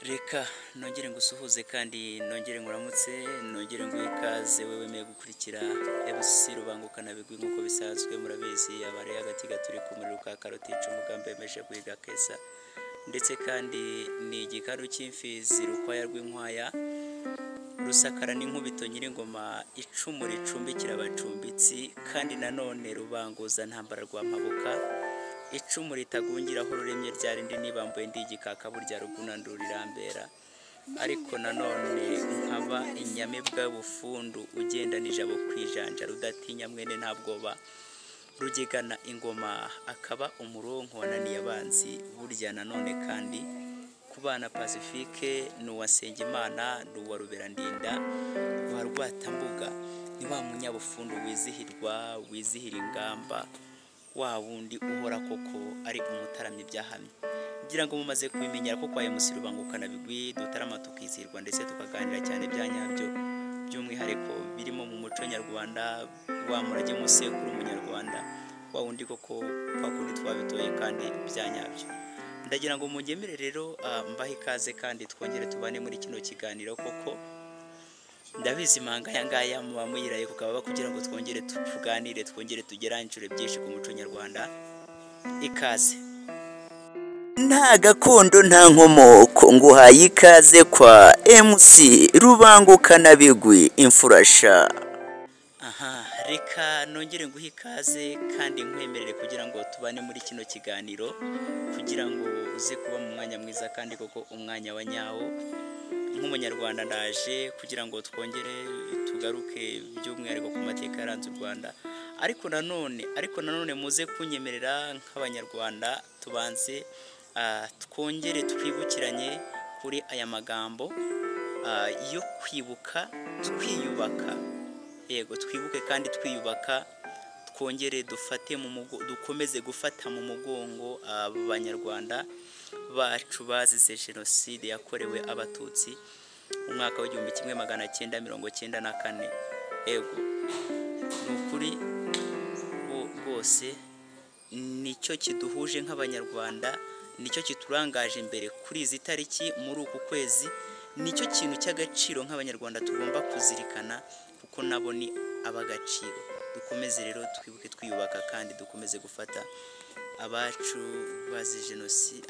Reka nongere ngusuhuze kandi nongere nguramutse nongere ikaze wewe wemeye gukurikira MC Rubangukana bigwi nkuko bisanzwe murabizi abari hagati gaturi ku muriro ka karoti umugambe yemeje kwiga kesa ndetse kandi ni igikaru cy'imfizi rukwaya rw'inkwaya rusakara n'inkubito nyir'ingoma icumu ricumbikira abacumbitsi kandi nanone rubanguza ntambara rwa mpabuka icumu ritagungira aho ruremye ryarindi nibambuye ndigikaka burya rugunandurira ariko nanone nkaba inyamibwa bufundu ugenda nijabo kwijanja rudatinya mwene ntabwoba rugigana ingoma akaba umuronko wananiye abanzi burya nanone kandi kubana Pacifique nuwasenga Imana nuwarubera ndinda rwa rwatambuga ni wa munyabufundu wizihira ingamba wa wundi uhora koko ari umutaramye byahamye kugira ngo mumaze kubimenyera ko kwa MC Rubangukana bigwi dutarama tukizirwa ndetse tukaganira cyane byanyabyo by'umwihariko birimo mu muco nyarwanda wa murage musekuru umunyarwanda wa wundi koko kwakundi twabitoye kandi byanyabyo ndagira ngo mugemere rero mbahe ikaze kandi twongere tubane muri kino kiganiro koko ndabizi manga yangaya muba muyiraye kukaba kugira ngo twongere tuganire twongere tugeranjure byinshi ku muco nyarwanda ikaze nta gakondo nta nkomoko nguhaye ikaze kwa MC Rubangukana bigwi imfurasha reka nongere nguhe ikaze kandi nkwemerere kugira ngo tubane muri kino kiganiro kugira ngo uze kuba mu mwanya mwiza kandi koko umwanya wa nyawo nk'umunyarwanda ndaje kugira ngo twongere tugaruke by'umwihariko ku mateka yaranze u Rwanda ariko nanone muze kunyemerera nk'abanyarwanda tubanze twongere twibukiranye kuri aya magambo yo kwibuka twiyubaka yego twibuke kandi twiyubaka twongere dukomeze gufata mu mugongo abanyarwanda bacu bazize jenoside yakorewe abatutsi umwaka w'igihumbi 1994 yego nukuri bose nicyo kiduhuje nk'abanyarwanda nicyo kiturangaje imbere kuri izi tariki muri uku kwezi nicyo kintu cy'agaciro nk'abanyarwanda tugomba kuzirikana kuko nabo ni abagaciro dukomeze rero twibuke twiyubaka kandi dukomeze gufata abacu bazi jenoside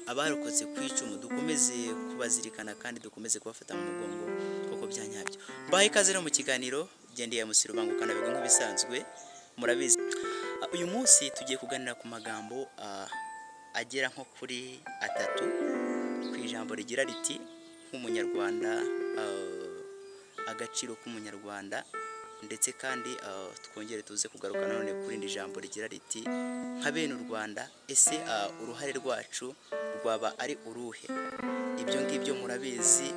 abarokotse kwicumu dukomeze kubazirikana kandi dukomeze kubafata mu mugongo koko byanyabyo mbaye ikaze no mu kiganiro gendeye MC Rubangukana bigwi nk'ibisanzwe murabizi uyu munsi tugiye kuganira ku magambo agera nko kuri 3 ku ijambo rigira riti nk'umunyarwanda agaciro k'umunyarwanda ndetse kandi twongere tuze kugaruka none kuri indi jambo rigira riti nka bene u Rwanda ese uruhare rwacu rwaba ari uruhe ibyo ngibyo murabizi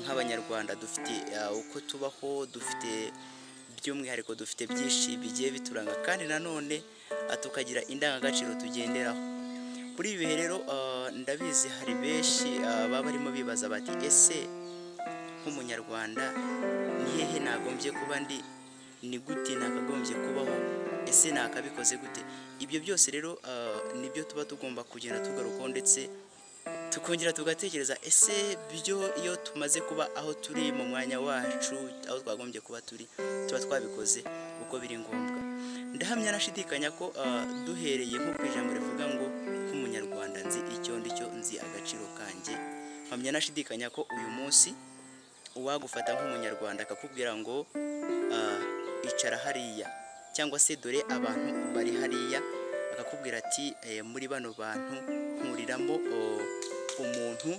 nk'abanyarwanda dufite uko tubaho dufite by'umwihariko dufite byinshi bigiye bituranga kandi nanone tukagira indangagaciro tugenderaho kuri ibi rero ndabizi hari benshi baba barimo bibaza bati ese nk'umunyarwanda ni hehe nagombye kuba ndi ni gute nakagombye kubaho ese nakabikoze gute ibyo byose rero nibyo tuba tugomba kugenda tugarukaho ndetse tukongera tugatekereza ese byo iyo tumaze kuba aho turi mu mwanya wacu aho twagombye kuba turi tuba twabikoze uko biri ngombwa ndahamya nashidikanya ko duhereye nko kwijambo rivuga ngo nk'umunyarwanda nzi icyo ndicyo nzi agaciro kanjye mpamya nashidikanya ko uyu munsi uwagufata nk'umunyarwanda akakubwira ngo icara hariya cyangwa se dore abantu bari hariya akakubwira ati muri bano bantu nkuriramo umuntu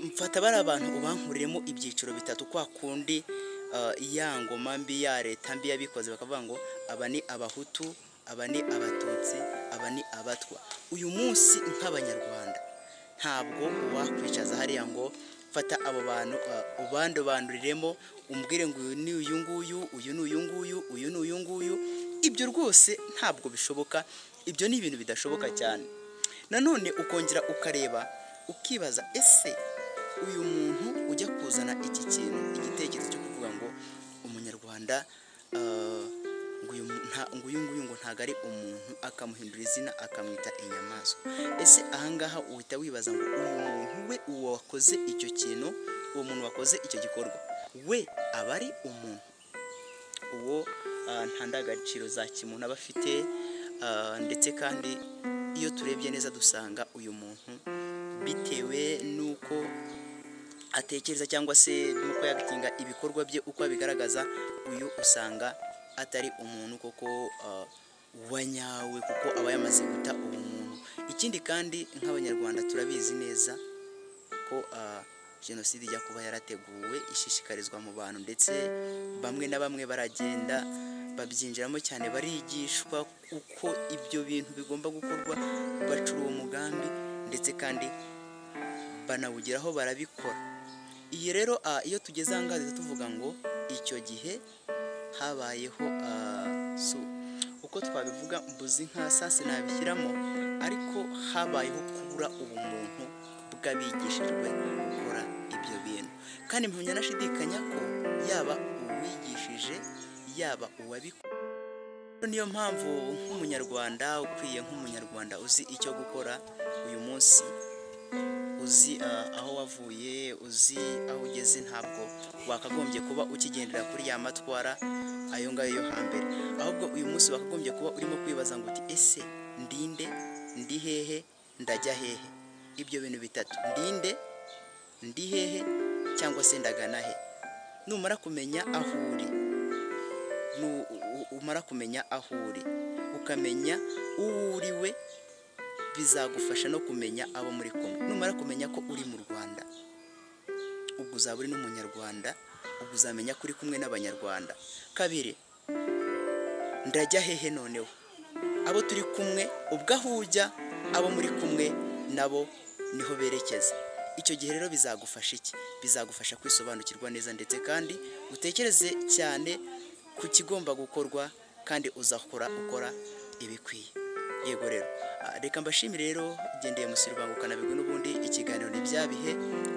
mfata bari abantu ubankuriremo ibyiciro bitatu kwa kundi ya ngoma mbi ya leta mbi yabikoze bakavuga ngo aba ni abahutu aba ni abatutsi aba ni abatwa uyu munsi nk'abanyarwanda ntabwo wakwicaza hariya ngo fata abo bantu ubanduriremo umbwire ngo uyu ni uyu nguyu uyu ni uyu nguyu uyu ni uyu nguyu ibyo rwose ntabwo bishoboka ibyo ni ibintu bidashoboka cyane nanone ukongera ukareba ukibaza ese uyu muntu ujya kuzana iki kintu igitekerezo cyo kuvuga ngo umunyarwanda ngo uyu nguyu ngo ntago ari umuntu, akamuhindura izina akamwita inyamaswa. Ese ahangaha uhita wibaza ngo uyu muntu we uwo wakoze icyo kintu, uwo muntu wakoze icyo gikorwa we aba ari umuntu? Uwo nta ndangagaciro za kimuntu aba afite, ndetse kandi iyo turebye neza dusanga uyu muntu bitewe n'uko atekereza cyangwa se n'uko yagitinga ibikorwa bye uko abigaragaza, uyu usanga atari umuntu koko wanyawe, kuko aba yamaze guta ubumuntu. Ikindi kandi nk'abanyarwanda turabizi neza ko jenoside ijya kuba yarateguwe ishishikarizwa mu bantu, ndetse bamwe na bamwe baragenda babyinjiramo cyane, barigishwa uko ibyo bintu bigomba gukorwa, bacura uwo mugambi ndetse kandi banawugeraho barabikora. Iyi rero iyo tugeze ahangaha tuvuga ngo icyo gihe habayeho uko twabivuga mbuzi nka sase nabishyiramo, ariko habayeho kubura ubumuntu bw'abigishijwe gukora ibyo bintu. Kandi mpamya nashidikanya ko yaba uwigishije yaba uwabikora. Niyo mpamvu nk'umunyarwanda ukwiye, nk'umunyarwanda uzi icyo gukora uyu munsi, uzi aho wavuye, uzi aho ugeze, ntabwo wakagombye kuba ukigendera kuri ya matwara ayo ngayo yo hambere, ahubwo uyu munsi wakagombye kuba urimo kwibaza ngo uti ese ndinde, ndi hehe, ndajya hehe? Ibyo bintu bitatu, ndinde, ndi hehe, cyangwa se ndagana he. Numara kumenya aho uri, umara kumenya aho uri, ukamenya uwo uri we, bizagufasha no kumenya abo muri kumwe. Numara kumenya ko uri mu Rwanda, ubwo uzaba uri n'umunyarwanda, ubwo uzamenya ko uri kumwe n'abanyarwanda. Kabiri, ndajya hehe noneho? Abo turi kumwe, ubwo aho ujya abo muri kumwe nabo niho berekeza. Icyo gihe rero bizagufasha iki? Bizagufasha kwisobanukirwa neza, ndetse kandi utekereze cyane ku kigomba gukorwa, kandi uzakora ukora ibikwiye. Yego rero reka mbashimire rero, gendeye Musiri Rubangukana Bigwi, n'ubundi ikiganiro ni bya bihe.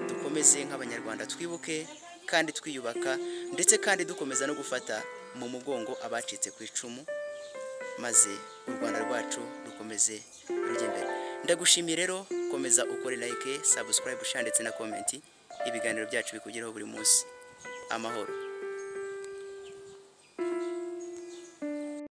Dukomeze nk'abanyarwanda twibuke kandi twiyubaka, ndetse kandi dukomeza no gufata mu mugongo abacitse ku icumu, maze u Rwanda rwacu rukomeze rujye imbere. Ndagushimiye rero, komeza ukore like, subscribe, share ndetse na comment. Ibiganiro byacu bikugeraho buri munsi. Amahoro.